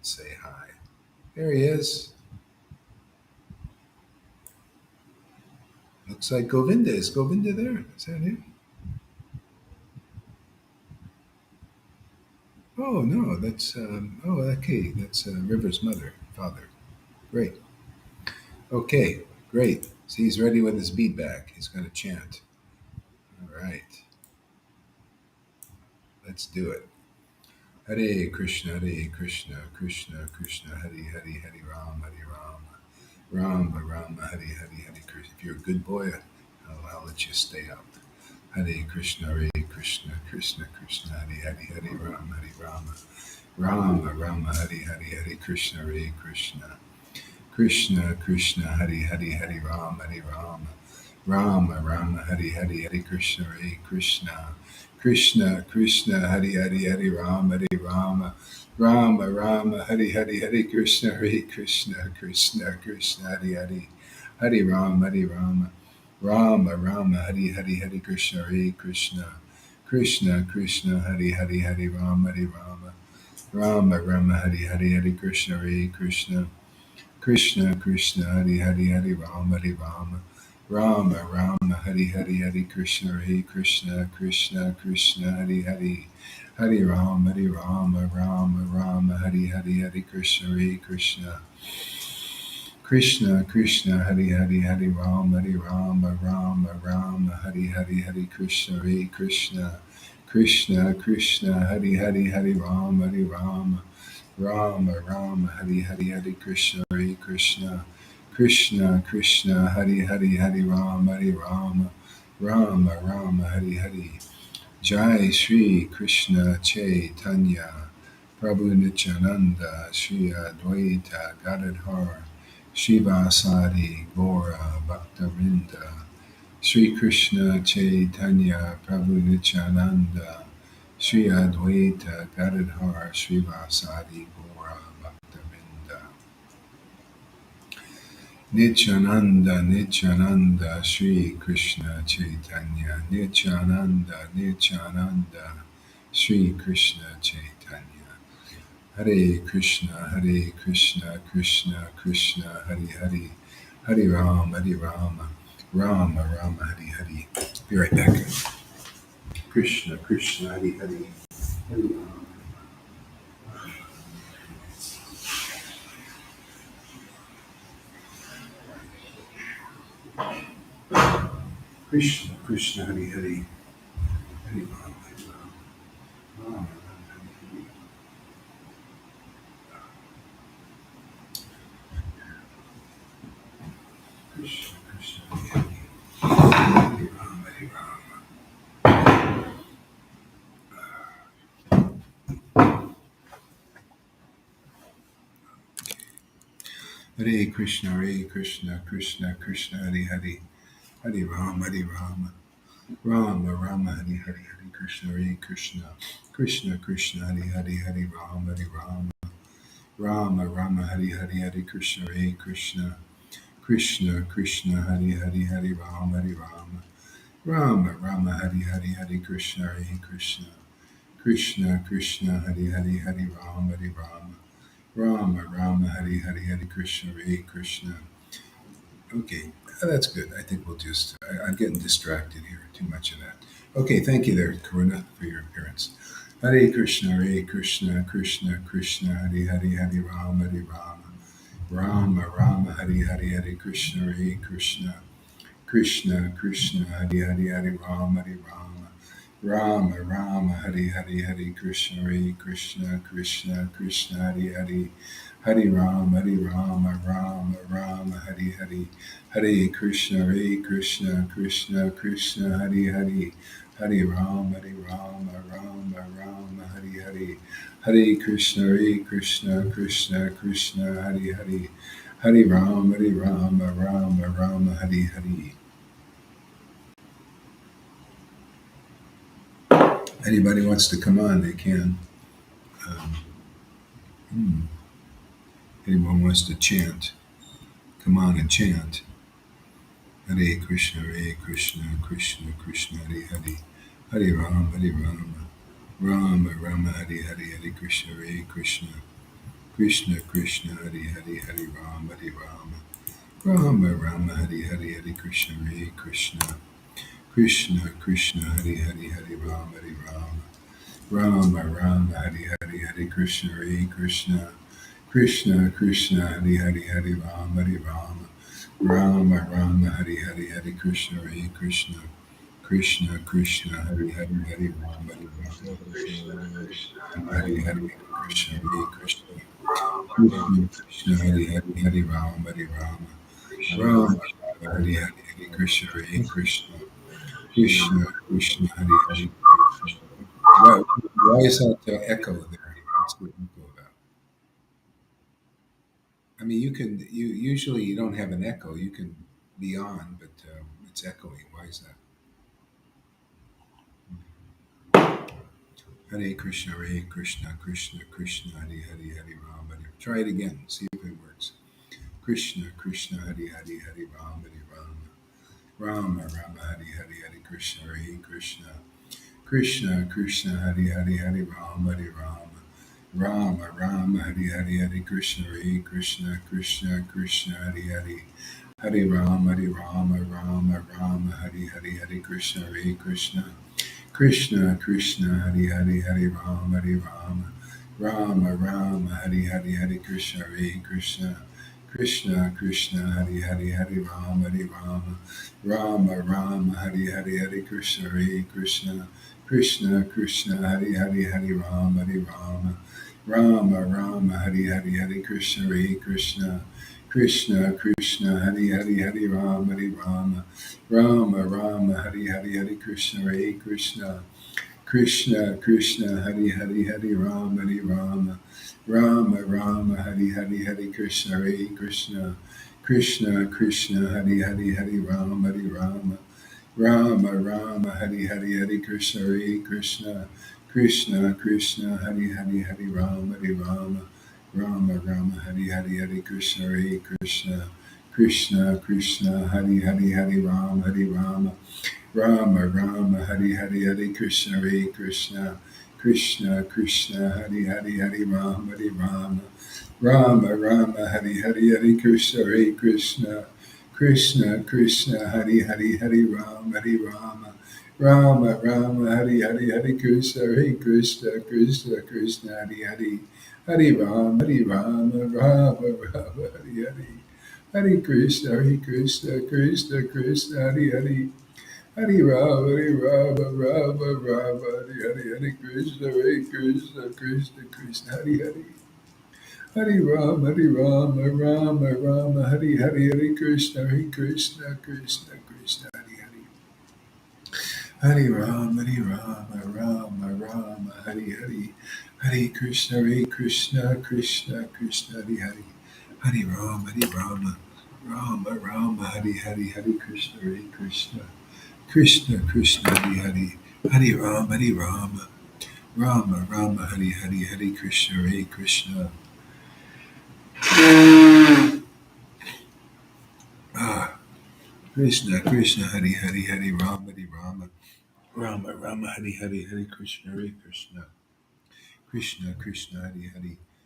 and say hi. There he is. Looks like Govinda. Is Govinda there? Is that him? Oh, no, that's, okay, that's River's father. Great. Okay, great. So he's ready with his bead bag. He's going to chant. All right, let's do it. Hare Krishna, Krishna Krishna, Hare Hare, Hare Ram, Rama Rama, Hare Hare, Hare Krishna. If you're a good boy, I'll let you stay up. Hare Krishna, Krishna Krishna, Hare Hare, Hare Ram, Hare Rama, Rama Hare Hare, Hare Krishna, Krishna Krishna, Hare Hare, Hare Ram, Rama Hare Hare, Hare Krishna, Krishna Krishna, Hare Hare, Hare Rama Hare Hare, Hare Krishna, Krishna Krishna, Hare Hare, Hare Rama Hare Hare, Hare Krishna, Krishna Krishna, Hare Hare, Hare Rama Hare Hare, Hare Krishna, Krishna Krishna, Hare Hare, Hare Rama Hare Hare, Hare Krishna, Krishna Krishna, Hare Hare, Hare Rama Hare Hare, Hare Krishna, Krishna Krishna, Hare Hare, Hare Rama Hare Hare, Hare Krishna, Krishna Krishna, Hare Hare, Hare Rama Hare Hare, Hare Krishna, Krishna Krishna, Hare Hare, Hare Rama Hare Hare. Jai Shri Krishna Chaitanya Prabhu Nityananda Shri Advaita Gadadhar Shivasadi Gora Bhaktavinda Shri Krishna Chaitanya Prabhu Nityananda Shri Advaita Gadadhar Srivasadi Gora Bhaktavinda Nityananda Nityananda Shri Krishna Chaitanya Nityananda Nityananda Shri Krishna Chaitanya Hare Krishna Krishna Krishna Hare Hare Hare Rama Rama Hare Hare. Be right back. Krishna Hare Hare Hare Rama. Krishna Hare Hare Hare Rama Rama Hare Hare. Krishna Hare Hare Hare Rama. Hare Krishna Krishna Krishna Hare Hare Hare Rama Rama Hare Hare Hare Krishna Krishna Hare Hare Hare Rama Hare Hare Hare Krishna Krishna Hare Hare Hare Rama Hare Hare Hare Krishna Krishna Hare Hare Hare Rama Hare Hare Hare Krishna. Okay, that's good. I think we'll just, I'm getting distracted here. Too much of that. Okay, thank you there, Karuna, for your appearance. Hare Krishna Krishna Krishna, Hare Hare, Hare Rama Hare Hare, Hare Krishna, Krishna Hare Hare, Hare Rama Hare Hare, Hare Krishna, Krishna Hare Hare, Hare Rama Rama Hare Hare, Hare Krishna, Krishna Hare Hare, Hare Rama Rama Hare Hare, Hare Krishna, Krishna Hare Hare, Hare Rama Hare Hare. Anybody wants to come on, they can. Anyone wants to chant, come on and chant. Hare Krishna, Krishna Krishna, Hare Hare, Hare Rama Rama Hare Hare, Hare Krishna, Krishna Krishna Hari Hari Hari Rama Hari Rama Rama Rama Hari Hari Hari Krishna Hare Krishna Krishna Krishna Hari Hari Hari Rama Hari Rama Rama Rama Hari Hari Hari Krishna Hare Krishna Krishna Krishna Hari Hari Hari Rama Hari Rama Rama Rama Hari Hari Hari Krishna Hare Krishna Krishna Krishna Hari Hari Hari Rama Hari Rama Hari Hari Krishna Hare Krishna Krishna Krishna Hari Hari Hari Rama Hari Rama Rama Rama Hari Hari Hari Krishna Hare Krishna Krishna Krishna Hari Hari. Why is that echo there? What's the echo about? I mean, you usually you don't have an echo. You can be on, but it's echoing. Why is that? Hare Krishna, Hare Krishna, Krishna Krishna, Hare Hare, Hare Ram, Hare. Try it again. See if it works. Krishna Krishna, Hare Hare, Hare Ram, Hare Ram. Rama Rama, Hare Hare, Hare Krishna, Hare Krishna. Krishna Krishna, Hare Hare, Hare Ram, Hare Ram. Rama Rama, Hare Hare, Hare Krishna, Hare Krishna. Krishna Krishna, Hare Hare. Hare Rama, Hare Rama, Rama Rama, Hare Hare, Hare Krishna, Hare Krishna. Krishna Krishna Hare Hare Hare Rama Hare Rama Rama Rama Hare Hare Hare Krishna Hare Krishna Krishna Krishna Hare Hare Hare Rama Hare Rama Rama Rama Hare Hare Hare Krishna Hare Krishna Krishna Krishna Hare Hare Hare Rama Hare Rama Rama Rama Hare Hare Hare Krishna Hare Krishna Krishna Krishna Hare Hare Hare Rama Hare Rama Rama Rama Hari Hari Hari Krishna Hare Krishna Krishna Krishna Hari Hari Hari Rama Hari Rama Rama Rama Hari Hari Hari Krishna Hare Krishna Krishna Krishna Hari Hari Hari Rama Hari Rama Rama Rama Hari Hari Hari Krishna Hare Krishna Krishna Krishna Hari Hari Hari Rama Hari Rama Rama Rama Hari Hari Hari Krishna Hare Krishna Krishna Krishna Hari Hari Hari Rama Hari Rama Rama Rama Hari Hari Hari Krishna Hare Krishna Krishna Krishna Hari Hari Hari Rama Hari Rama Rama Rama Hari Hari Hari Krishna Hare Krishna Krishna Krishna Hari Hari Hari Rama Hari Rama Rama Rama Hari Hari Hari Krishna Hare Krishna Krishna Krishna Hari Hari Hari Rama Rama Rama Hari Hari Hari Krishna Krishna Krishna Hari Hari Hari Rama Rama Hari Krishna Krishna Krishna Hari Hari Hari Rama Rama Hari Krishna Krishna Krishna Hari Hari Rama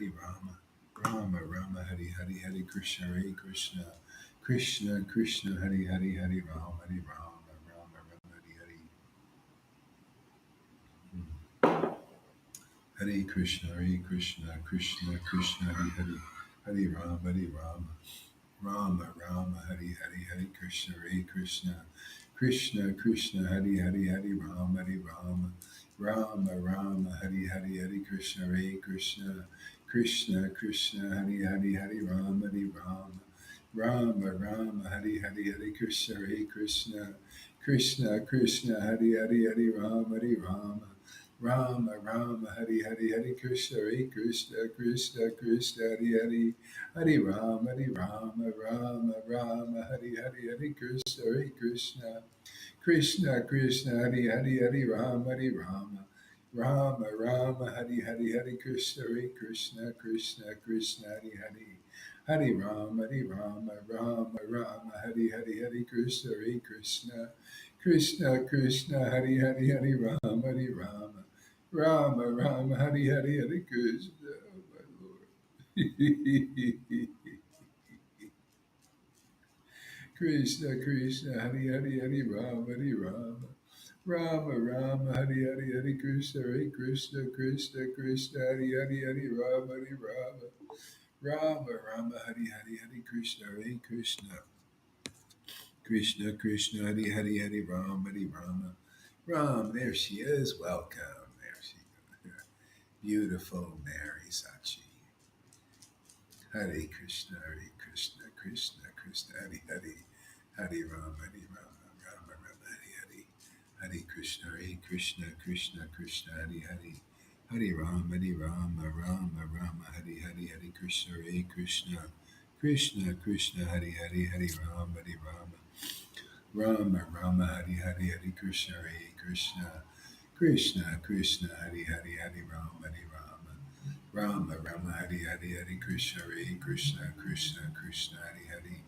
Hari Krishna Krishna Krishna Hari Rama Hari Krishna Krishna Krishna Krishna Hari Rama Rama Hari Krishna Krishna ah Krishna Krishna Hari Rama Rama Hari Krishna Krishna Krishna Krishna Hari Rama Rama Hari Krishna Krishna Krishna Krishna Hari Rama Rama Hare Krishna Krishna Krishna Hari Rama Rama Hari Krishna Krishna Krishna Krishna Hari Rama Rama Hari Krishna Krishna Krishna Krishna Hari Rama Hari Krishna Krishna Krishna Krishna Hari Rama Rama Hari Krishna Krishna Krishna Hari Rama Hari Krishna Krishna Hari Rama Hari Krishna Krishna Rama Hari Krishna Hari Rama Rama Hari Krishna Krishna Krishna Hari Hari Hari Rama Hari Rama Rama Rama Hari Hari Hari Krishna Hari Krishna Krishna Krishna Hari Hari Hari Rama Hari Rama Rama Rama Hari Hari Hari Krishna Hari Krishna Krishna Krishna Hari Hari Hari Rama Hari Rama Ram, there she is. Welcome. There she is. Beautiful Mary Sachi. Hare Krishna, Hare Krishna, Krishna Krishna, Hare Hare, Hare Rama, Hare Rama, Rama Rama, Hare Hare, Hare Krishna, Hare Krishna, Krishna Krishna, Hare Hare, Hare Rama, Hare Rama, Rama Rama, Hare Hare, Hare Krishna, Hare Krishna, Krishna Krishna, Hare Hare, Hare Rama, Hare Rama, Rama Rama, Hare Hare, Hare Krishna, Hare Krishna, Krishna Krishna, Hare Hare, Hare Rama, Hare Rama. Rama Rama Hari Hari Hari Krishna Hare Krishna Krishna Krishna Hari Hari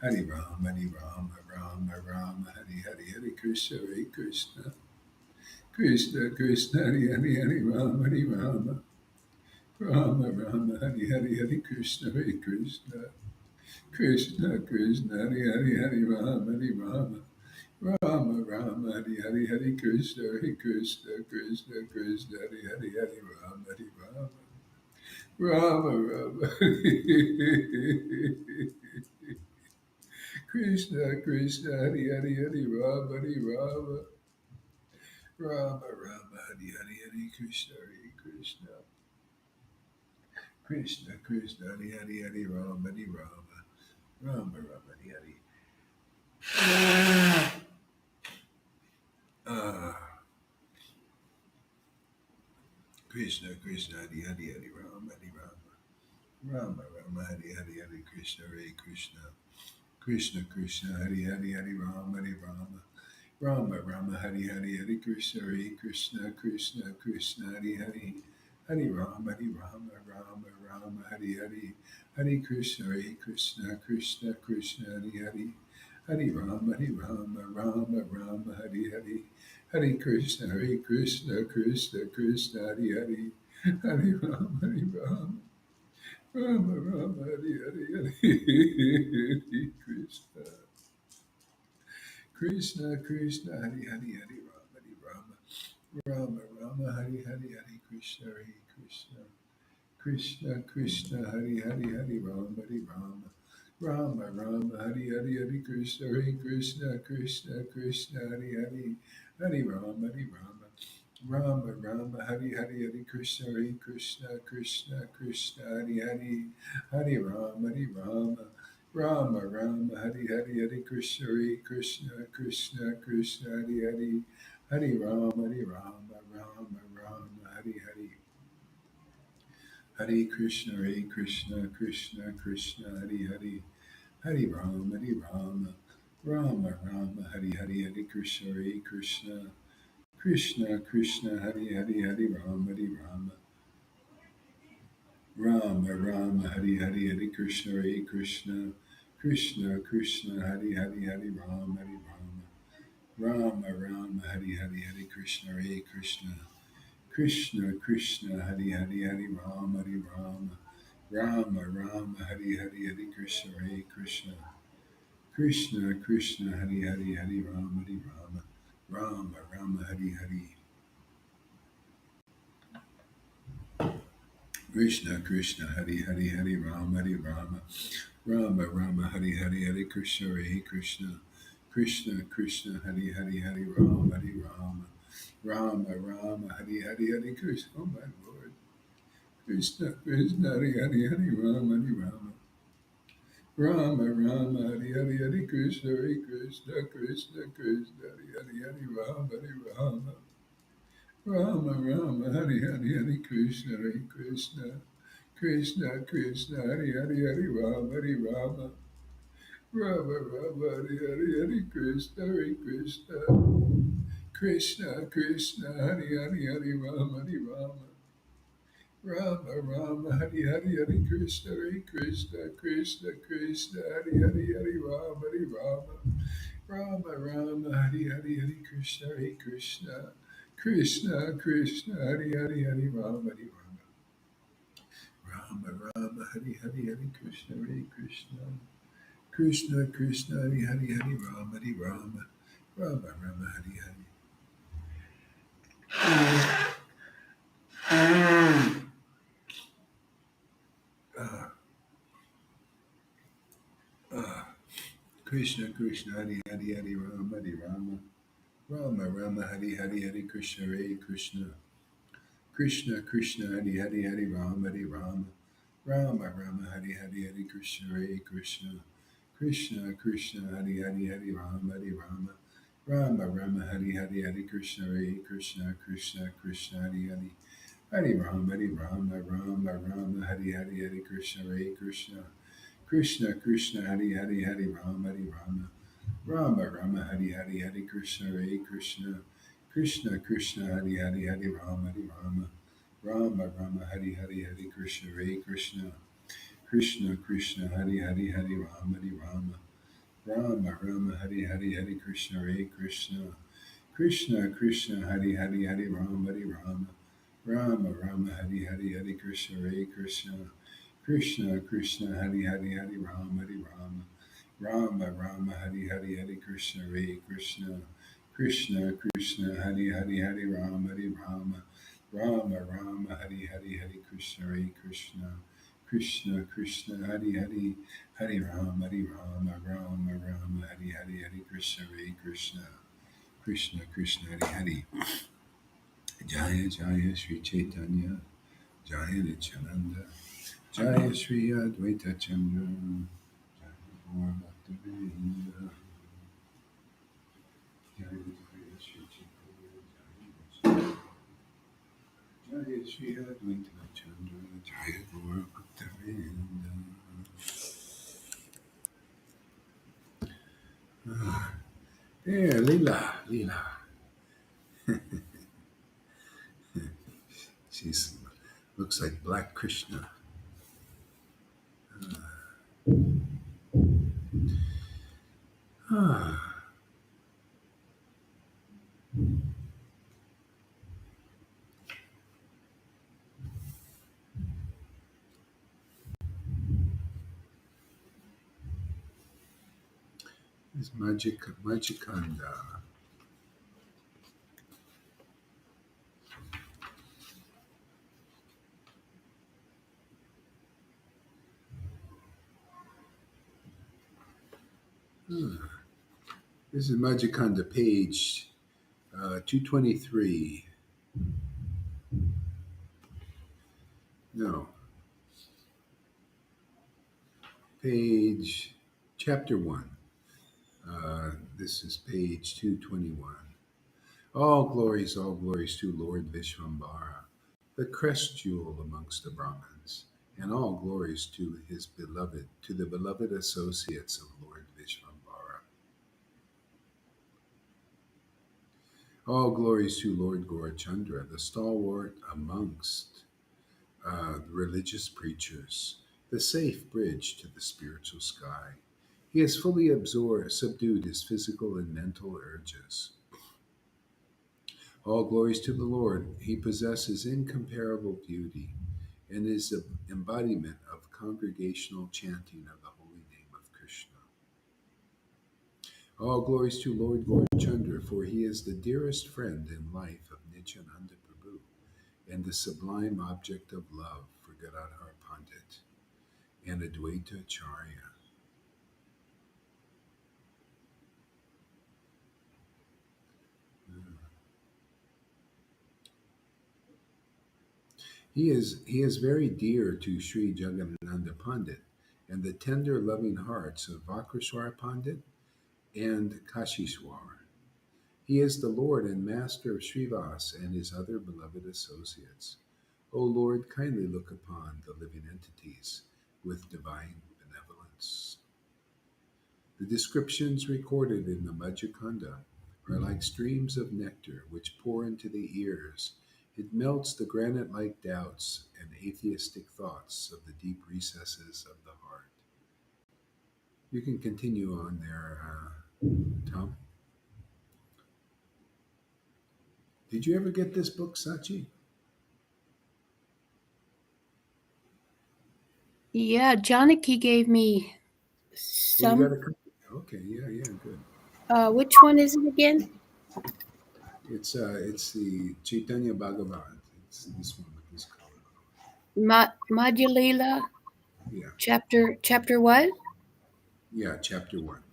Hari Rama Hari Rama Rama Rama Hari Hari Hari Krishna Hare Krishna Krishna Krishna Hari Hari Hari Rama Hari Rama Rama Rama Hari Hari Hari Krishna Hare Krishna Krishna Krishna Hari Hari Hari Rama Hari Rama Rama Rama Hari Hari Hari Krishna Hare Krishna Krishna Krishna Hari Hari Hari Rama Hari Rama Rama Rama Krishna Krishna Hari Hari Hari Rama Hari Rama Rama Rama Hari Hari Hari Krishna Hari Krishna Krishna Krishna Hari Hari Hari Rama Hari Rama Rama Rama Hari Hari Ah Krishna Krishna Hari Hari Hari Rama Hari Rama Rama Rama Hari Hari Hari Krishna Hare Krishna Krishna Krishna Hari Hari Hari Rama Hari Rama Rama Rama Hari Hari Hari Krishna Hare Krishna Krishna Krishna Hari Hari Hari Rama Hari Rama Rama Rama Hari Hari Hari Krishna Hare Krishna Krishna Krishna Hari Hari Hari Rama Hari Rama Rama Rama Hari Hari Hari Krishna Hare Krishna Krishna Krishna Hari Hari Hari Rama Hari Rama Rama Rama Hari Hari Hari Krishna Krishna Krishna Hari Hari Hari Rama Hari Rama Rama Rama Hari Hari Hari Krishna Hari Krishna Krishna Krishna Hari Hari Hari Rama Hari Rama Rama Rama Hari Hari Hari Krishna Hari Krishna Krishna Krishna Hari Hari Hari Rama Hari Rama Rama Rama Hari Hari Hari Krishna Hari Krishna Krishna Krishna Hari Hari Hari Rama Hari Rama Rama Rama Hari Hari Hari Krishna Hari Krishna Krishna Krishna Hari Hari Hari Rama Hari Rama Rama Rama Hari Hari Hare Krishna Hare Krishna Krishna Krishna Hari Hari Hari Rama Hari Rama Rama Rama Hari Hari Hare Krishna Hare Krishna Krishna Krishna Hari Hari Hari Rama Hari Rama Rama Rama Hari Hari Hare Krishna Hare Krishna Krishna Krishna Hari Hari Hari Rama Hari Rama Rama Rama Hari Hari Hare Krishna Hare Krishna Krishna Krishna Hari Hari Hari Rama Hari Rama Rama Rama Hari Hari Hari Krishna Hare Krishna Krishna Krishna Hari Hari Hari Rama Hari Rama Rama Rama Hari Hari Krishna Krishna Hari Hari Hari Rama Hari Rama Rama Rama Hari Hari Hari Krishna Hare Krishna Krishna Krishna Hari Hari Hari Rama Hari Rama Rama Rama Hari Hari Hari Krishna. Oh my Lord. Krishna Krishna Hari Hari Hari Rama Hari Rama Rama Rama Hari Hari Hari Krishna Hari Krishna Krishna Krishna Hari Hari Hari Rama Hari Rama Rama Rama Hari Hari Hari Krishna Hari Krishna Krishna Krishna Hari Hari Hari Rama Hari Rama Rama Rama Hari Hari Hari Krishna Hari Krishna Krishna Krishna Hari Hari Hari Rama Hari Rama Rama Rama Hari Hari Hari Krishna Hari Krishna Krishna Krishna Hari Hari Hari Rama Hari Rama Rama Rama Hari Hari Hari Krishna Hari Krishna Krishna Krishna Hari Hari Hari Rama Hari Rama Rama Rama Hare Hare Hare Krishna, Hare Krishna. Krishna Krishna, Hare Hare Hare Rama, Hare Rama. Rama Rama, Hare Hare. Ah, ah. Krishna Krishna, Hare Hare Hare Rama, Hare Rama. Rama Rama, Hare Hare Hare Krishna, Hare Krishna. Krishna Krishna, Hare Hare Hare Rama, Hare Rama. Rama Rama, Hare Hare Hare Krishna, Hare Krishna. Krishna Krishna, Hare Hare Hare Rama, Hare Rama. Rama Rama, Hare Hare Hare Krishna, Hare Krishna. Krishna Krishna, Hare Hare Hare Rama, Hare Rama. Rama Rama, Hare Hare Hare Krishna, Hare Krishna. Krishna Krishna, Hare Hare Hare Rama, Hare Rama. Rama Rama, Hare Hare Hare Krishna, Hare Krishna. Krishna Krishna, Hare Hare Hare Rama, Hare Rama. Rama Rama, Hare Hare Hare Krishna, Hare Krishna. Krishna Krishna, Hare Hare Hare Rama, Hare Rama. Rama Rama, Hare Hare Hare Krishna, Hare Krishna. Krishna Krishna, Hare Hare Hare Rama, Hare Rama. Rama Rama, Hare Hare Hare Krishna, Hare Krishna. Krishna Krishna, Hare Hare Hare Rama, Hare Rama. Rama Rama, Hare Hare Hare Krishna, Hare Krishna. Krishna Krishna, Hare Hare Hare Rama, Hare Rama. Rama Rama, Hare Hare Hare Krishna, Hare Krishna. Krishna Krishna, Hare Hare Hare Rama, Hare Rama. Rama Rama, Hare Hare Hare Krishna, Hare Krishna. Krishna Krishna, Hare Hare. Jaya Jaya Sri Chaitanya, Jaya Nityananda, Jaya Sri Advaita Chandra, Jaya Gaur Bhaktivinoda, Jaya Jaya Sri Chaitanya, Jaya Sri Advaita Chandra, Jaya Gaur Bhaktivinoda. There, Leela, Leela. She's looks like Black Krishna. Ah, this Magikanda. This is Magikanda page 223. No, page chapter 1. This is page 221. All glories to Lord Vishvambara, the crest jewel amongst the Brahmins, and all glories to his beloved, to the beloved associates of Lord Vishvambara. All glories to Lord Gaurachandra, the stalwart amongst religious preachers, the safe bridge to the spiritual sky. He has fully subdued his physical and mental urges. All glories to the Lord. He possesses incomparable beauty and is the embodiment of congregational chanting of the holy name of Krishna. All glories to Lord Gaurachandra, for he is the dearest friend in life of Nityananda Prabhu and the sublime object of love for Gadadhar Pandit and Advaita Acharya. He is very dear to Sri Jagannatha Pandit and the tender loving hearts of Vakreshwara Pandit and Kashishwar. He is the Lord and Master of Srivas and his other beloved associates. O Lord, kindly look upon the living entities with divine benevolence. The descriptions recorded in the Majjhikanda are like streams of nectar which pour into the ears. It melts the granite like doubts and atheistic thoughts of the deep recesses of the heart. You can continue on there, Tom. Did you ever get this book, Sachi? Yeah, Janaki gave me Oh, you got some. a copy. Okay, yeah, good. Which one is it again? It's the Chaitanya Bhagavat. It's this one with this color. Madhya Yeah, chapter what? yeah, chapter one.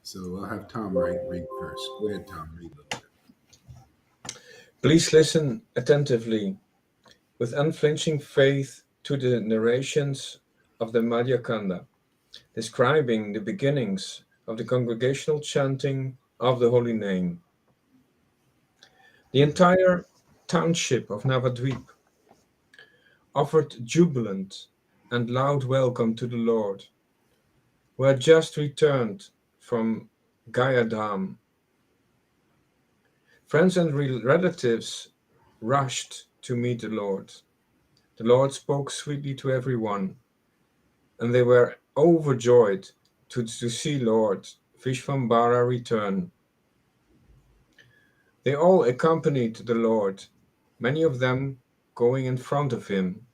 So I'll have Tom read first. Go ahead, Tom. Read a little bit. Please listen attentively, with unflinching faith, to the narrations of the Madhyakanda, describing the beginnings of the congregational chanting of the holy name. The entire township of Navadvip offered jubilant and loud welcome to the Lord, who had just returned from Gayadham. Friends and relatives rushed to meet the Lord. The Lord spoke sweetly to everyone, and they were overjoyed to see Lord Vishvambara return. They all accompanied the Lord, many of them going in front of him.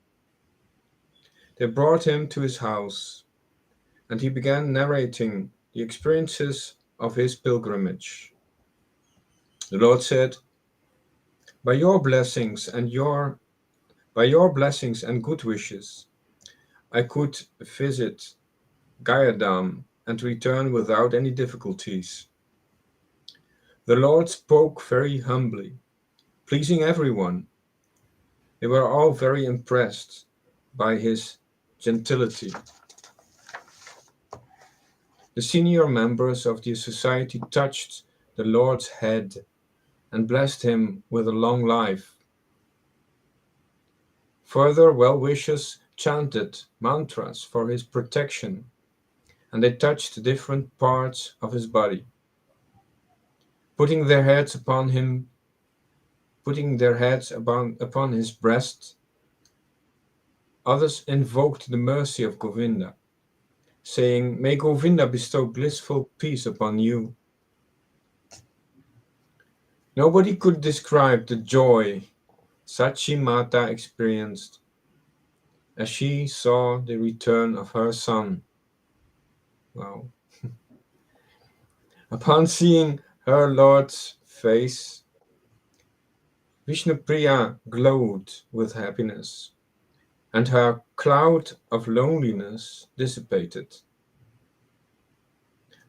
They brought him to his house, and he began narrating the experiences of his pilgrimage. The Lord said, By your blessings and good wishes, I could visit Gayadam and return without any difficulties. The Lord spoke very humbly, pleasing everyone. They were all very impressed by his gentility. The senior members of the society touched the Lord's head and blessed him with a long life. Further well-wishers chanted mantras for his protection, and they touched different parts of his body, putting their heads upon him, putting their heads upon his breast. Others invoked the mercy of Govinda, saying, May Govinda bestow blissful peace upon you. Nobody could describe the joy Sachi Mata experienced as she saw the return of her son. Wow. Upon seeing her Lord's face, Vishnupriya glowed with happiness, and her cloud of loneliness dissipated.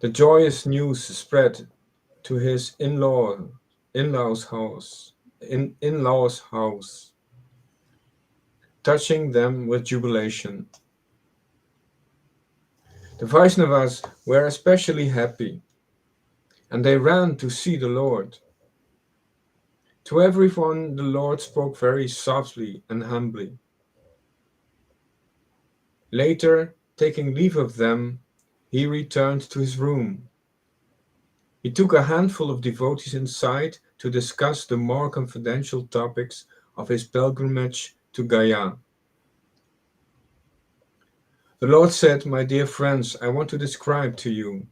The joyous news spread to his in-law's house, touching them with jubilation. The Vaishnavas were especially happy, and they ran to see the Lord. To everyone the Lord spoke very softly and humbly. Later, taking leave of them, he returned to his room. He took a handful of devotees inside to discuss the more confidential topics of his pilgrimage to Gaya. The Lord said, My dear friends, I want to describe to you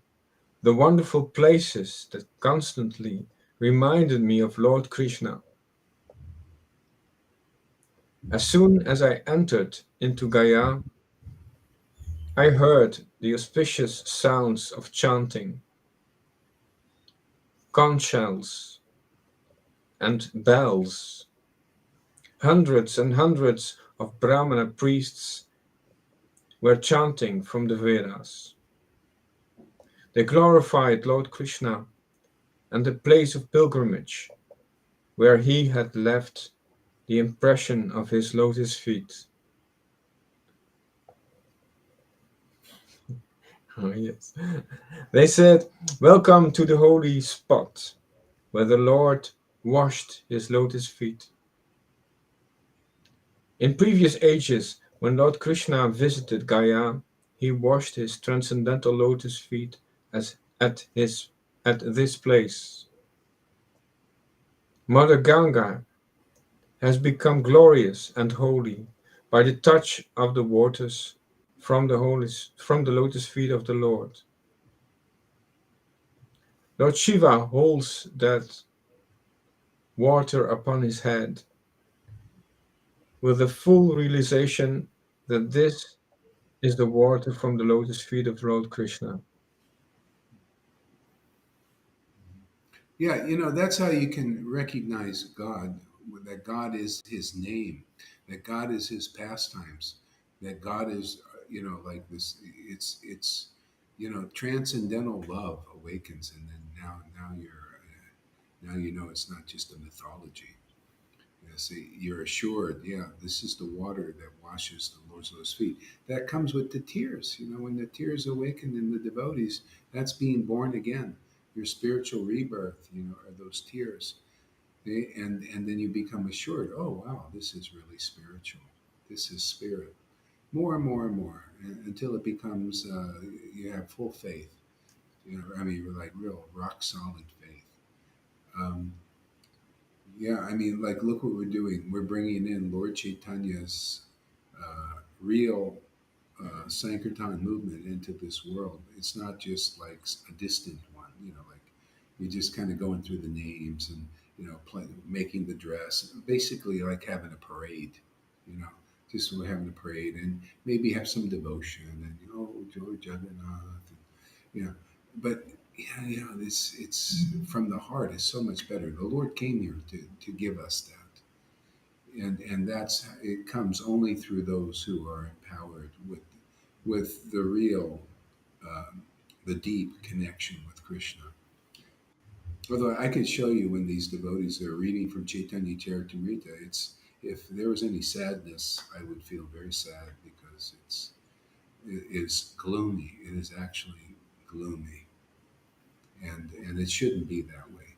the wonderful places that constantly reminded me of Lord Krishna. As soon as I entered into Gaya, I heard the auspicious sounds of chanting, conch shells, and bells. Hundreds and hundreds of Brahmana priests were chanting from the Vedas. They glorified Lord Krishna and the place of pilgrimage where he had left the impression of his lotus feet. Oh, yes. They said, Welcome to the holy spot where the Lord washed his lotus feet. In previous ages, when Lord Krishna visited Gaya, he washed his transcendental lotus feet at this place. Mother Ganga has become glorious and holy by the touch of the waters from the lotus feet of the Lord. Lord Shiva holds that water upon his head with the full realization that this is the water from the lotus feet of Lord Krishna. Yeah, that's how you can recognize God, that God is his name, that God is his pastimes, that God is, like this. Transcendental love awakens, and then now it's not just a mythology. See, you're assured, yeah, this is the water that washes the Lord's lotus feet. That comes with the tears. When the tears awaken in the devotees, that's being born again. Your spiritual rebirth, are those tears. And then you become assured, oh, wow, this is really spiritual. This is spirit. More and more and more until it becomes, you have full faith. Like real rock solid faith. Um, Yeah, like, look what we're doing. We're bringing in Lord Chaitanya's real Sankirtan movement into this world. It's not just like a distant one, like you're just kind of going through the names and, making the dress, basically like having a parade, you know, just we're having a parade and maybe have some devotion and, George Jagannath, yeah, but yeah, it's from the heart is so much better. The Lord came here to give us that, and that's it comes only through those who are empowered with the real, um, the deep connection with Krishna. Although I could show you when these devotees are reading from Chaitanya Charitamrita, it's if there was any sadness, I would feel very sad because it is gloomy. It is actually gloomy and it shouldn't be that way.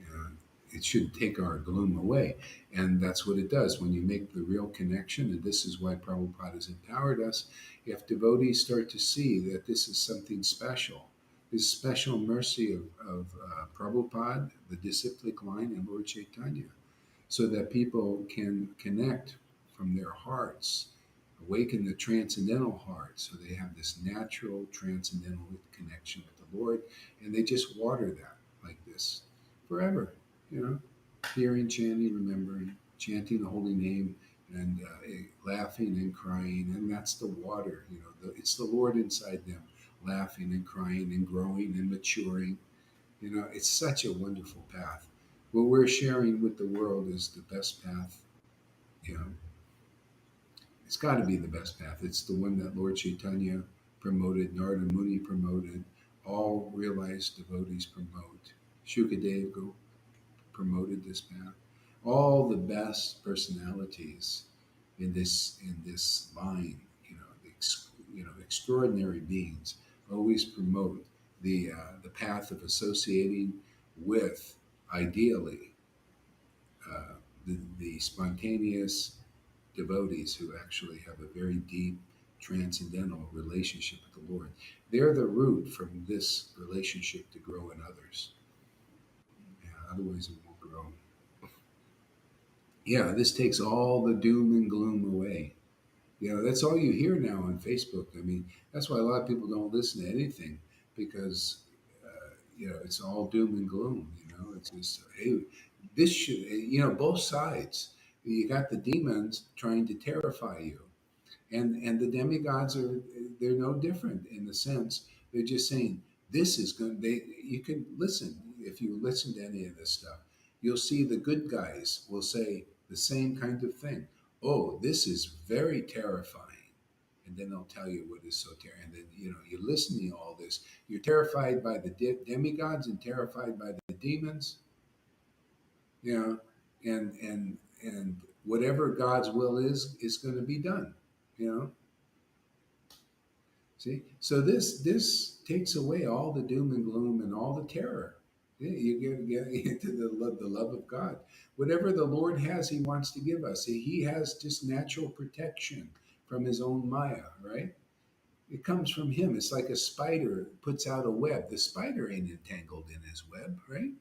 Uh, it should take our gloom away, and that's what it does when you make the real connection. And this is why Prabhupada has empowered us. If devotees start to see that this is something special, this special mercy of Prabhupada, the disciplic line, and Lord Chaitanya, so that people can connect from their hearts, awaken the transcendental heart, so they have this natural transcendental connection with the Lord, and they just water that like this forever, you know, hearing, chanting, remembering, chanting the holy name, and laughing and crying, and that's the water, it's the Lord inside them, laughing and crying and growing and maturing. It's such a wonderful path. What we're sharing with the world is the best path. You know, it's got to be the best path. It's the one that Lord Chaitanya promoted, Narada Muni promoted, all realized devotees promote. Shukadev promoted this path. All the best personalities in this line, extraordinary beings, always promote the path of associating with, ideally, the spontaneous devotees who actually have a very deep transcendental relationship with the Lord. They're the root from this relationship to grow in others. Yeah, otherwise it won't grow. Yeah, this takes all the doom and gloom away. That's all you hear now on Facebook. That's why a lot of people don't listen to anything because, it's all doom and gloom. It's just, hey, this should, both sides. You got the demons trying to terrify you, and the demigods they're no different in the sense they're just saying this is going. You can listen if you listen to any of this stuff, you'll see the good guys will say the same kind of thing. Oh, this is very terrifying, and then they'll tell you what is so terrifying. And then you're listening to all this. You're terrified by the demigods and terrified by the demons. You know, and whatever God's will is going to be done. You know, See, so this takes away all the doom and gloom and all the terror. Yeah, you get into the love of God. Whatever the Lord has, He wants to give us. He has just natural protection from His own Maya, right? It comes from Him. It's like a spider puts out a web. The spider ain't entangled in his web, right?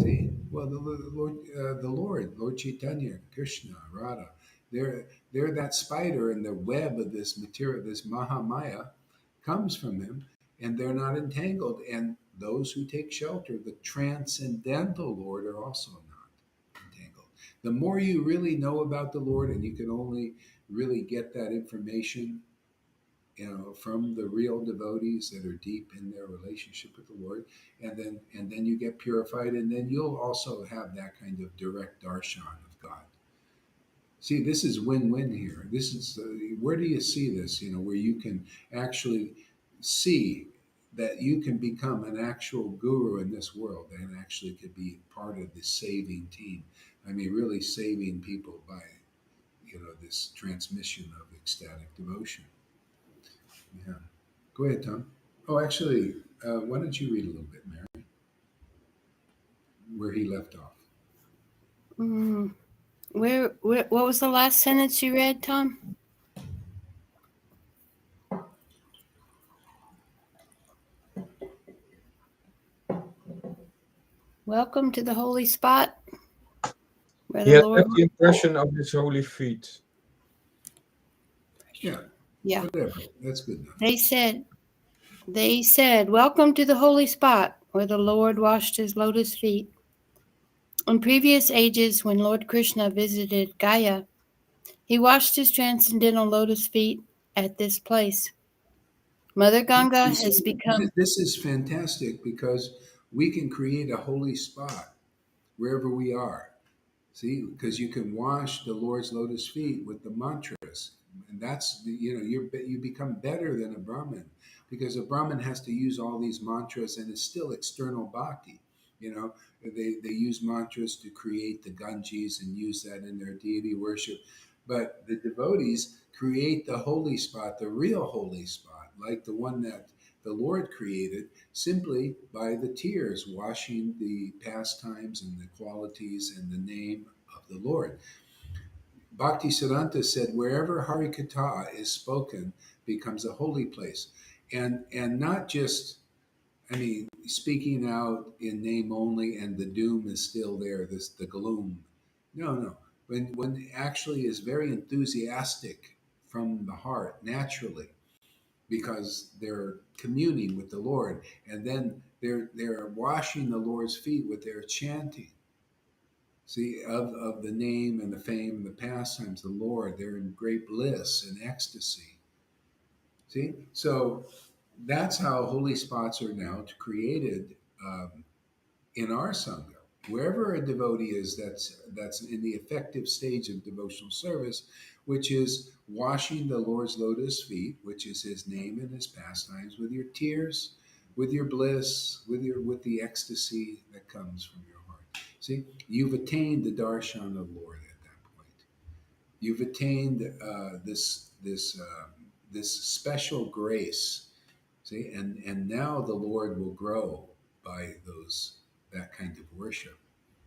See, well, Lord Chaitanya, Krishna, Radha, they're that spider, and the web of this material, this Mahamaya, comes from them, and they're not entangled. And those who take shelter, the transcendental Lord, are also not entangled. The more you really know about the Lord, and you can only really get that information, from the real devotees that are deep in their relationship with the Lord, and then you get purified, and then you'll also have that kind of direct darshan of God. See, this is win-win here. This is where do you see this? Where you can actually see that you can become an actual guru in this world and actually could be part of the saving team. I mean, really saving people by this transmission of ecstatic devotion. Yeah. Go ahead, Tom. Oh, actually, why don't you read a little bit, Mary, where he left off? Mm, what was the last sentence you read, Tom? Welcome to the holy spot where He the had Lord. left the impression of his holy feet. Yeah, Yeah. whatever. That's good enough. They said, "Welcome to the holy spot where the Lord washed his lotus feet." In previous ages, when Lord Krishna visited Gaya, he washed his transcendental lotus feet at this place. Mother Ganga You has see, become. this is fantastic because we can create a holy spot wherever we are. See, because you can wash the Lord's lotus feet with the mantras, and that's you become better than a Brahmin, because a Brahmin has to use all these mantras, and it's still external bhakti. They use mantras to create the Ganges and use that in their deity worship, but the devotees create the holy spot, the real holy spot, like the one that the Lord created, simply by the tears, washing the pastimes and the qualities and the name of the Lord. Bhakti Siddhanta said, wherever Harikatha is spoken becomes a holy place. And not just, speaking out in name only and the doom is still there, the gloom. No, no. When actually is very enthusiastic from the heart, naturally, because they're communing with the Lord, and then they're washing the Lord's feet with their chanting. See, of the name and the fame and the pastimes of the Lord, they're in great bliss and ecstasy. See, so that's how holy spots are now created in our sangha. Wherever a devotee is, that's in the effective stage of devotional service, which is washing the Lord's lotus feet, which is His name and His pastimes, with your tears, with your bliss, with the ecstasy that comes from your heart. See, you've attained the darshan of Lord at that point. You've attained this special grace. See, and now the Lord will grow by that kind of worship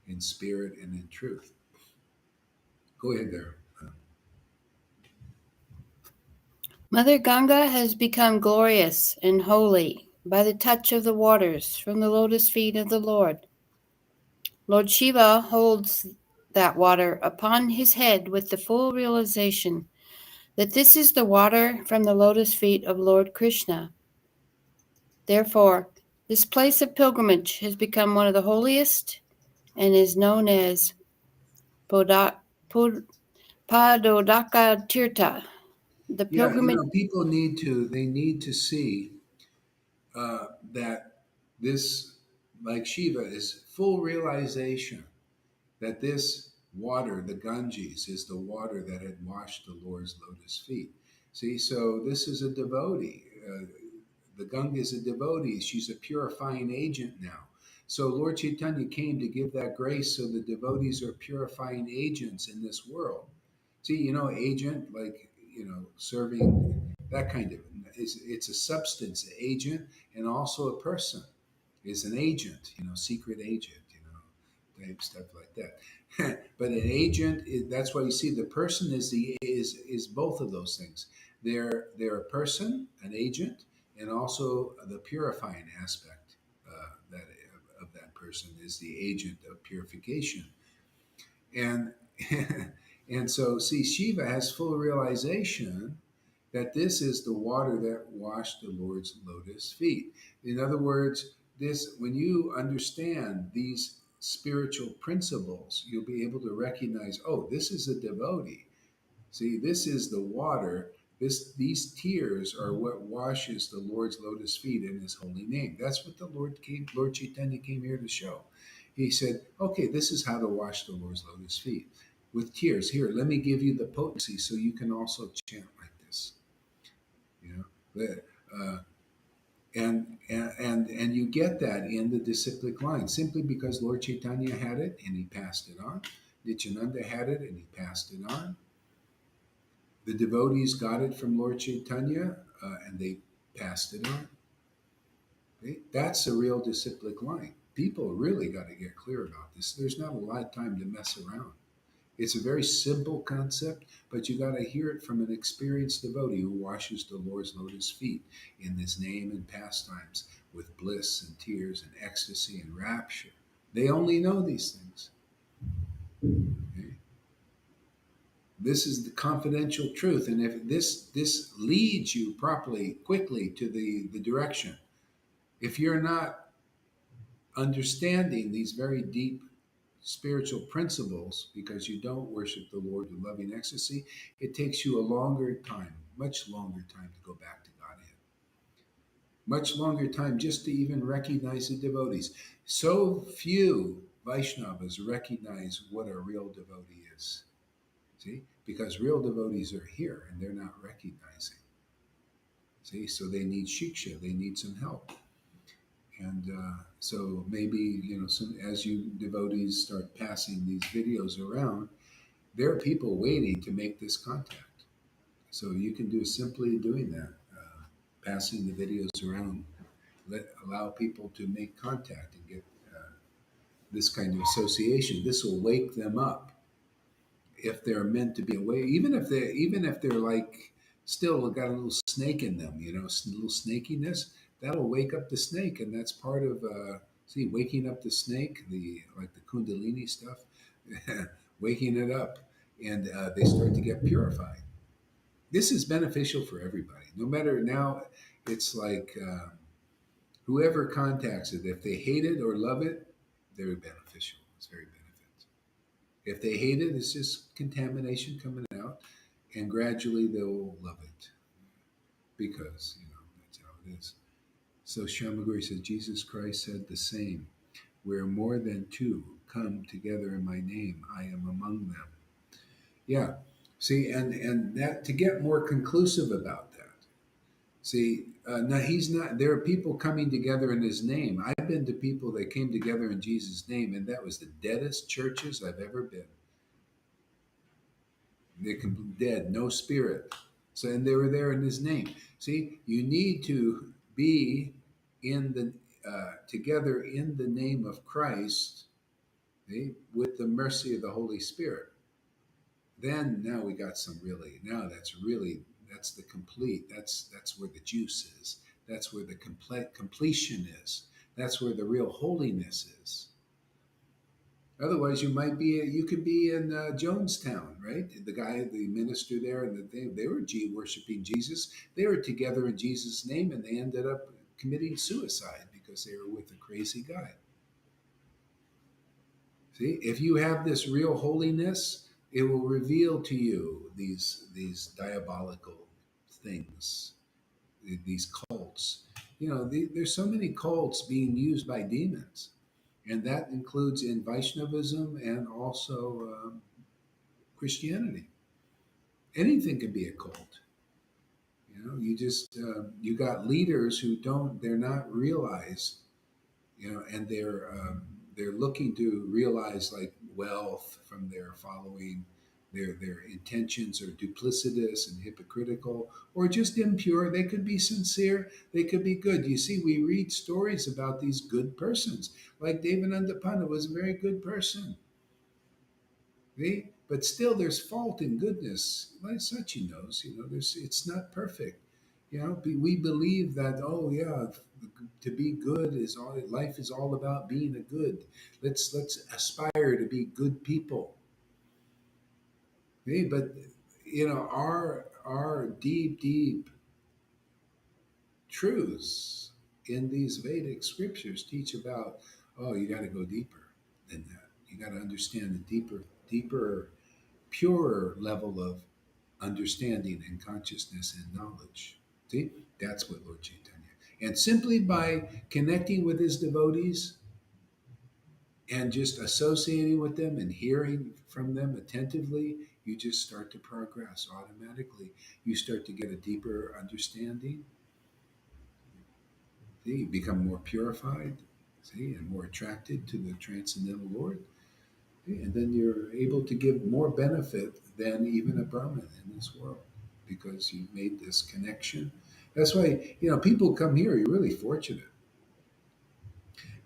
in spirit and in truth. Go ahead there. Mother Ganga has become glorious and holy by the touch of the waters from the lotus feet of the Lord. Lord Shiva holds that water upon his head with the full realization that this is the water from the lotus feet of Lord Krishna. Therefore, this place of pilgrimage has become one of the holiest and is known as Padodaka Tirtha. The Yeah, pilgrimage. people need to see that this, like Shiva, is full realization that this water, the Ganges, is the water that had washed the Lord's lotus feet. See, so this is a devotee. The Ganga is a devotee. She's a purifying agent now. So Lord Caitanya came to give that grace so the devotees are purifying agents in this world. See, agent, like, serving, that kind of, it's a substance agent, and also a person is an agent, secret agent, type stuff like that. But an agent, that's why you see the person is both of those things. They're a person, an agent, and also the purifying aspect that of that person is the agent of purification. And and so see, Shiva has full realization that this is the water that washed the Lord's lotus feet. In other words, this, when you understand these spiritual principles, you'll be able to recognize, oh, this is a devotee. See, this is the water. These tears are what washes the Lord's lotus feet in His holy name. That's what Lord Chaitanya came here to show. He said, "Okay, this is how to wash the Lord's lotus feet with tears. Here, let me give you the potency, so you can also chant like this." You know, and you get that in the disciplic line simply because Lord Chaitanya had it and he passed it on. Nityananda had it and he passed it on. The devotees got it from Lord Chaitanya and they passed it on. Okay? That's a real disciplic line. People really got to get clear about this. There's not a lot of time to mess around. It's a very simple concept, but you got to hear it from an experienced devotee who washes the Lord's lotus feet in His name and pastimes with bliss and tears and ecstasy and rapture. They only know these things. Okay? This is the confidential truth, and if this leads you properly, quickly to the direction, if you're not understanding these very deep spiritual principles because you don't worship the Lord with loving ecstasy, it takes you a longer time, much longer time to go back to Godhead. Much longer time just to even recognize the devotees. So few Vaishnavas recognize what a real devotee is. See? Because real devotees are here and they're not recognizing. See? So they need shiksha, they need some help. And so maybe, as you devotees start passing these videos around, there are people waiting to make this contact. So you can do simply doing that, passing the videos around, allow people to make contact and get this kind of association. This will wake them up if they're meant to be awake. Even if they're like still got a little snake in them, a little snakiness, that'll wake up the snake, and that's part of waking up the snake, the Kundalini stuff, waking it up, and they start to get purified. This is beneficial for everybody. No matter now, it's like whoever contacts it, if they hate it or love it, very beneficial. It's very beneficial. If they hate it, it's just contamination coming out, and gradually they'll love it because that's how it is. So Shamaguri said, Jesus Christ said the same. Where more than two come together in my name, I am among them. Yeah. See, and that to get more conclusive about that. See, now he's not. There are people coming together in His name. I've been to people that came together in Jesus' name, and that was the deadest churches I've ever been. They're completely dead, no spirit. So, and they were there in His name. See, you need to be in the together in the name of Christ, with the mercy of the Holy Spirit. Then now we got some really. Now that's the complete. That's where the juice is. That's where the completion is. That's where the real holiness is. Otherwise, you could be in Jonestown, right? The minister there, and they were worshiping Jesus. They were together in Jesus' name, and they ended up committing suicide because they were with a crazy guy. See, if you have this real holiness, it will reveal to you these diabolical things, these cults. There's so many cults being used by demons. And that includes in Vaishnavism and also Christianity. Anything can be a cult. You got leaders who they're not realized, and they're looking to realize like wealth from their following. Their intentions are duplicitous and hypocritical, or just impure. They could be sincere. They could be good. You see, we read stories about these good persons. Like Devananda Pandit was a very good person. See? But still, there's fault in goodness. Like Sachi knows, it's not perfect. We believe that, oh yeah, to be good is all. Life is all about being a good. Let's aspire to be good people. But our deep truths in these Vedic scriptures teach about, oh, you got to go deeper than that. You got to understand the deeper, purer level of understanding and consciousness and knowledge. See, that's what Lord Chaitanya. And simply by connecting with his devotees and just associating with them and hearing from them attentively, you just start to progress automatically. You start to get a deeper understanding. See, you become more purified, see, and more attracted to the transcendental Lord. See, and then you're able to give more benefit than even a Brahmin in this world because you've made this connection. That's why, people come here, you're really fortunate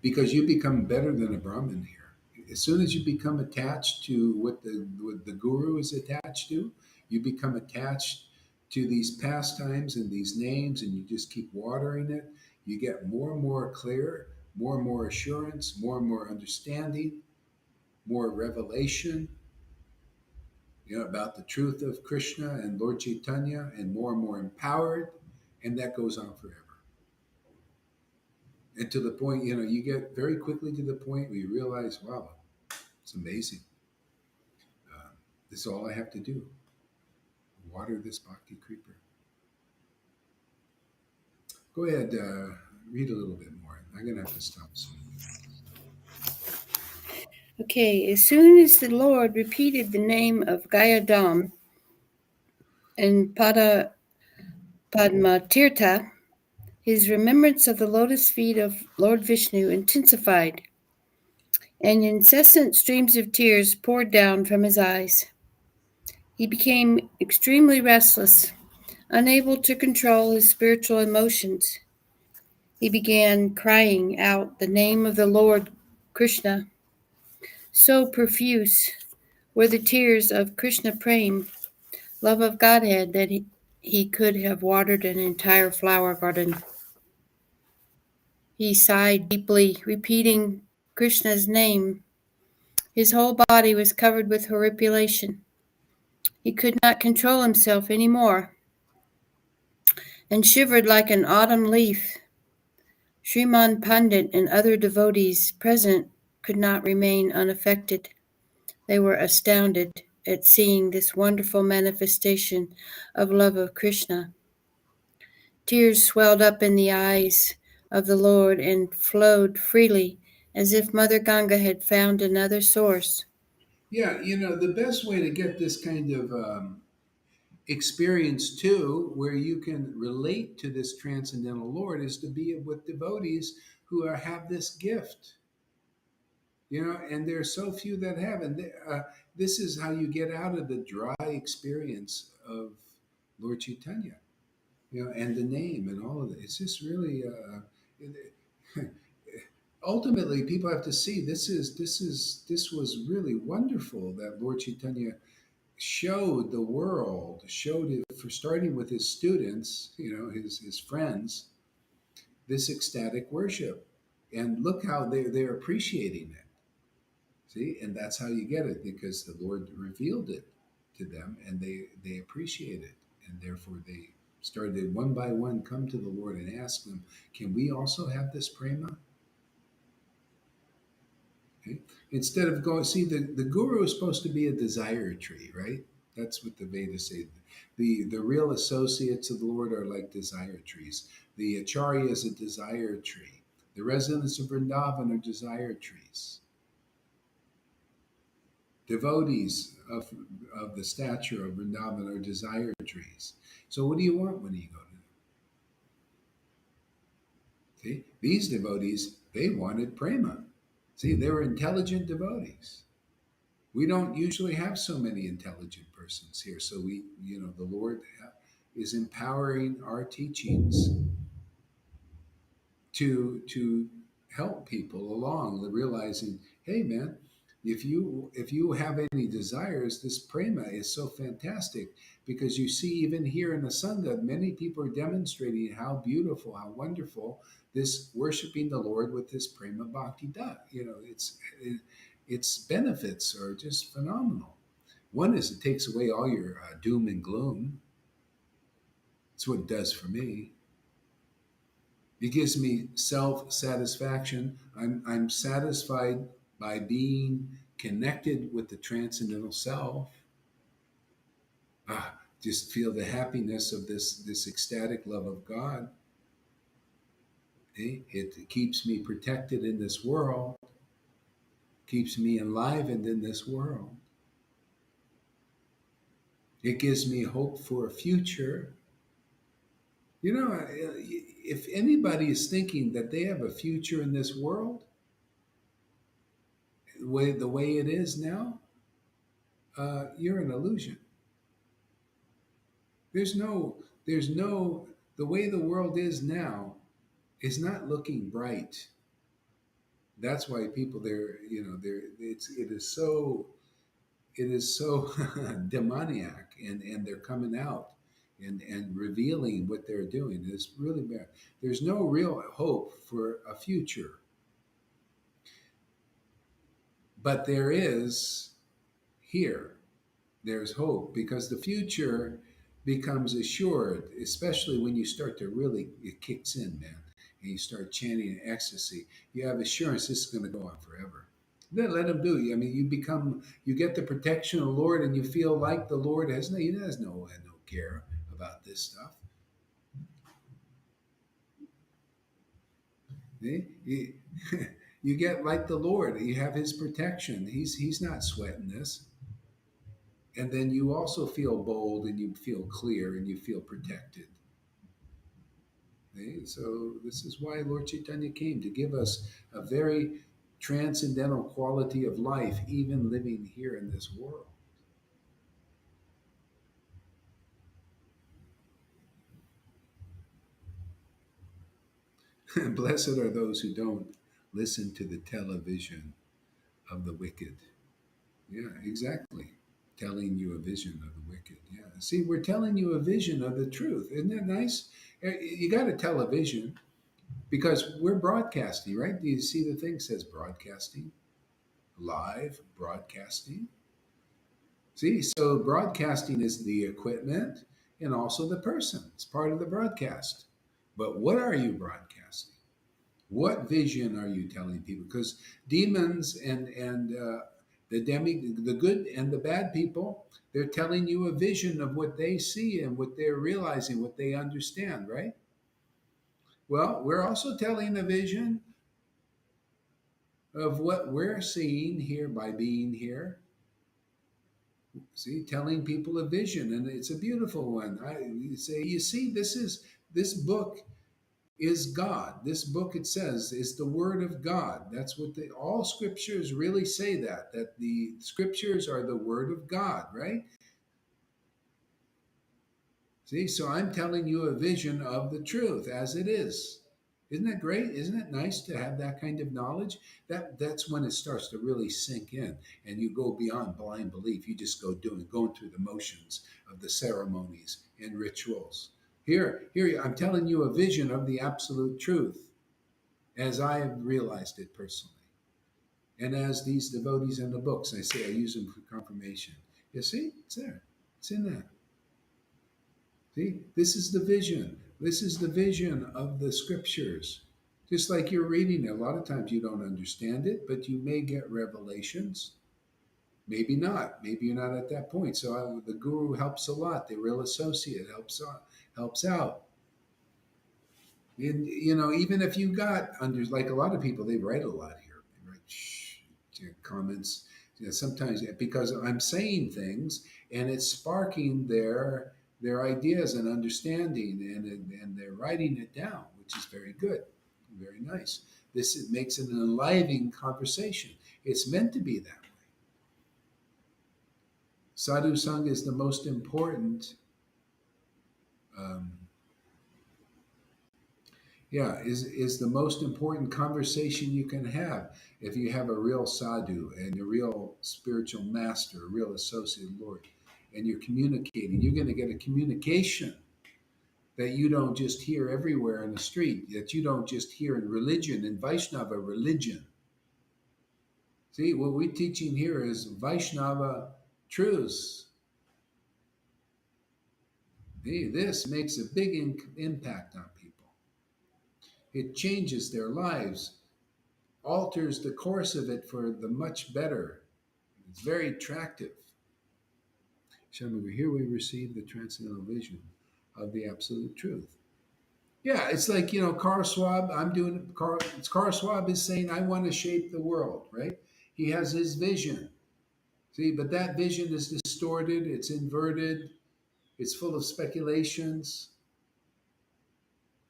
because you become better than a Brahmin here. As soon as you become attached to what the guru is attached to, you become attached to these pastimes and these names, and you just keep watering it. You get more and more clear, more and more assurance, more and more understanding, more revelation, about the truth of Krishna and Lord Chaitanya, and more empowered, and that goes on forever. And to the point, you get very quickly to the point where you realize, wow, it's amazing. Uh, this is all I have to do. Water this bhakti creeper. Go ahead, read a little bit more. I'm going to have to stop soon. Okay, as soon as the Lord repeated the name of Gayadam and Padmatirtha, his remembrance of the lotus feet of Lord Vishnu intensified, and incessant streams of tears poured down from his eyes. He became extremely restless, unable to control his spiritual emotions. He began crying out the name of the Lord Krishna. So profuse were the tears of Krishna Prem, love of Godhead, that he could have watered an entire flower garden. He sighed deeply, repeating Krishna's name. His whole body was covered with horripilation. He could not control himself any more, and shivered like an autumn leaf. Sriman Pandit and other devotees present could not remain unaffected. They were astounded at seeing this wonderful manifestation of love of Krishna. Tears swelled up in the eyes of the Lord and flowed freely, as if Mother Ganga had found another source. Yeah, the best way to get this kind of experience too, where you can relate to this transcendental Lord, is to be with devotees who have this gift. And there are so few that have. And this is how you get out of the dry experience of Lord Chaitanya, and the name and all of it. It's just really, ultimately, people have to see this was really wonderful that Lord Chaitanya showed the world, showed it for starting with his students, his friends, this ecstatic worship. And look how they're appreciating it. See, and that's how you get it because the Lord revealed it to them, and they appreciate it, and therefore they started one by one come to the Lord and ask them, "Can we also have this prema?" Okay? Instead of going, see, the guru is supposed to be a desire tree, right? That's what the Vedas say. The real associates of the Lord are like desire trees. The acharya is a desire tree. The residents of Vrindavan are desire trees. Devotees of the stature of Vrindavan are desire trees. So what do you want when you go to them? See, these devotees, they wanted prema. See, they were intelligent devotees. We don't usually have so many intelligent persons here. So the Lord is empowering our teachings to help people along, realizing, hey man, if you have any desires, this prema is so fantastic because you see even here in the sangha, many people are demonstrating how beautiful, how wonderful this worshiping the Lord with this prema bhakti does. Its benefits are just phenomenal. One is it takes away all your doom and gloom. That's what it does for me. It gives me self satisfaction. I'm satisfied by being connected with the transcendental self. just feel the happiness of this ecstatic love of God. It keeps me protected in this world, keeps me enlivened in this world. It gives me hope for a future. You know, if anybody is thinking that they have a future in this world, the way it is now, you're an illusion. The way the world is now is not looking bright. That's why people there, it is so demoniac, and they're coming out and revealing what they're doing. It's really bad. There's no real hope for a future, but there is here. There's hope because the future becomes assured, especially when you start to really, it kicks in, man, and you start chanting in ecstasy. You have assurance this is going to go on forever. Then let him do it. I mean, you get the protection of the Lord, and you feel like the Lord he has no care about this stuff. You, you get like the Lord. You have His protection. He's not sweating this. And then you also feel bold, and you feel clear, and you feel protected. So this is why Lord Caitanya came, to give us a very transcendental quality of life, even living here in this world. Blessed are those who don't listen to the television of the wicked. Yeah, exactly. Telling you a vision of the wicked. Yeah. See, we're telling you a vision of the truth. Isn't that nice? You got a television because we're broadcasting, right? Do you see the thing says broadcasting? Live broadcasting. See, so broadcasting is the equipment and also the person. It's part of the broadcast. But what are you broadcasting? What vision are you telling people? Because demons and the good and the bad people, they're telling you a vision of what they see and what they're realizing, what they understand, right? Well, we're also telling a vision of what we're seeing here by being here. See, telling people a vision, and it's a beautiful one. You say, you see, this book is God. This book, it says, is the Word of God. That's what all scriptures really say, that the scriptures are the Word of God, right? See, so I'm telling you a vision of the truth as it is. Isn't that great? Isn't it nice to have that kind of knowledge? That's when it starts to really sink in, and you go beyond blind belief. You just going through the motions of the ceremonies and rituals. Here, I'm telling you a vision of the absolute truth, as I have realized it personally, and as these devotees in the books, I say I use them for confirmation. You see, it's there. It's in there. See, this is the vision. This is the vision of the scriptures. Just like you're reading it, a lot of times you don't understand it, but you may get revelations. Maybe not. Maybe you're not at that point. So the guru helps a lot. The real associate helps out. And even if you got under, like a lot of people, they write a lot here. They write comments. Sometimes because I'm saying things and it's sparking their ideas and understanding, and they're writing it down, which is very good, very nice. It makes it an enlivening conversation. It's meant to be that way. Sadhu Sangha is the most important. Um, is the most important conversation you can have. If you have a real sadhu and a real spiritual master, a real associate Lord, and you're communicating, you're going to get a communication that you don't just hear everywhere in the street, that you don't just hear in religion, in Vaishnava religion. See, what we're teaching here is Vaishnava truths. This makes a big impact on people. It changes their lives, alters the course of it for the much better. It's very attractive. Shamaguru, here we receive the transcendental vision of the absolute truth. Yeah, it's like, Carl Schwab, Carl Schwab is saying, I want to shape the world, right? He has his vision. See, but that vision is distorted, it's inverted, it's full of speculations.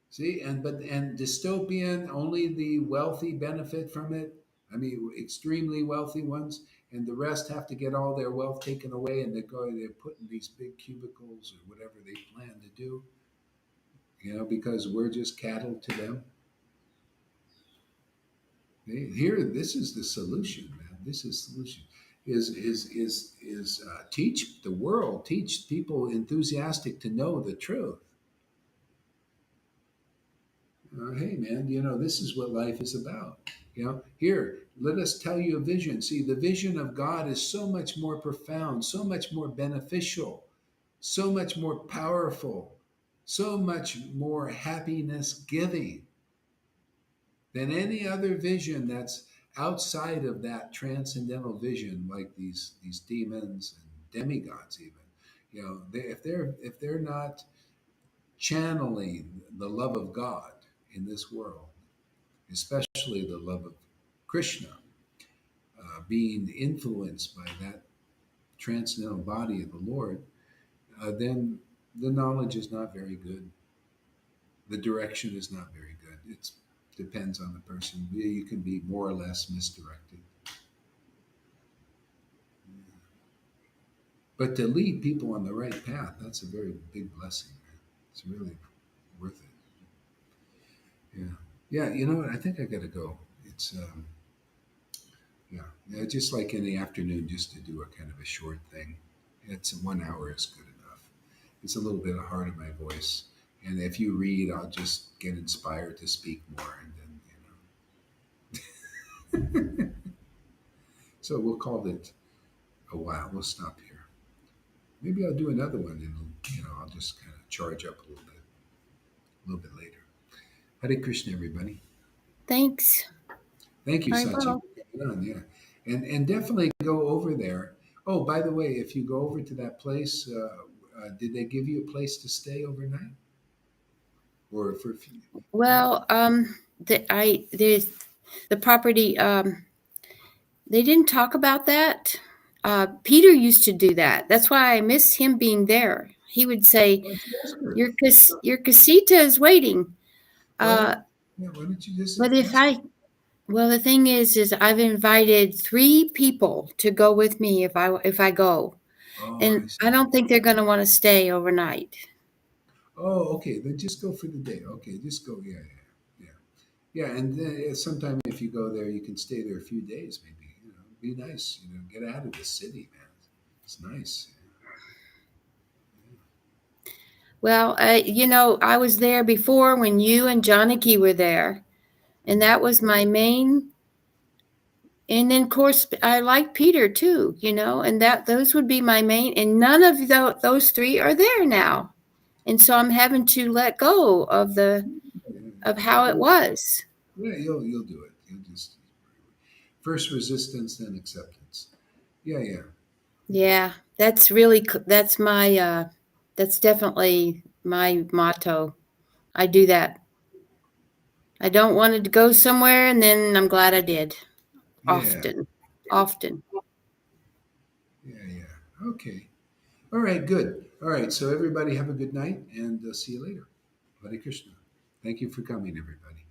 See, and dystopian, only the wealthy benefit from it. I mean, extremely wealthy ones, and the rest have to get all their wealth taken away, and they're put in these big cubicles or whatever they plan to do. Because we're just cattle to them. Here, this is the solution, man. This is solution. Is teach the world, teach people enthusiastic to know the truth. Hey, man, this is what life is about. Here, let us tell you a vision. See, the vision of God is so much more profound, so much more beneficial, so much more powerful, so much more happiness giving than any other vision that's outside of that transcendental vision, like these demons and demigods. Even, if they're not channeling the love of God in this world, especially the love of Krishna, being influenced by that transcendental body of the Lord, then the knowledge is not very good. The direction is not very good. It depends on the person. You can be more or less misdirected. But to lead people on the right path, that's a very big blessing, man. It's really worth it. Yeah. Yeah, you know what? I think I got to go. It's, yeah, just like in the afternoon, just to do a kind of a short thing. It's 1 hour is good enough. It's a little bit hard of my voice. And if you read, I'll just get inspired to speak more. And then, so we'll call it a while. We'll stop here. Maybe I'll do another one and, I'll just kind of charge up a little bit later. Hare Krishna, everybody. Thanks. Thank you, I Sachi, will. for coming on. Yeah. And definitely go over there. Oh, by the way, if you go over to that place, did they give you a place to stay overnight? Or for a few? Well, there's the property. They didn't talk about that. Peter used to do that. That's why I miss him being there. He would say, Why don't you ask her? your casita is waiting. Why don't, Uh, yeah, why don't you just but if ask her? well, the thing is I've invited 3 people to go with me if I go, Oh, I and see. I don't think they're going to want to stay overnight. Oh, okay. Then just go for the day. Okay, just go. Yeah, yeah, yeah. Yeah, and then sometime if you go there, you can stay there a few days, maybe. Be nice. Get out of the city, man. It's nice. Well, I was there before when you and Janaki were there, and that was my main. And then, of course, I like Peter too, and those would be my main. And none of those 3 are there now, and so I'm having to let go of Yeah, of how it was. yeah, you'll do it. You'll just first resistance, then acceptance. Yeah, yeah, Yeah, that's definitely my motto. I do that. I don't want to go somewhere, and then I'm glad I did. yeah, Often, often. yeah, yeah. Okay. All right. Good. All right. So everybody have a good night, and see you later. Hare Krishna. Thank you for coming, everybody.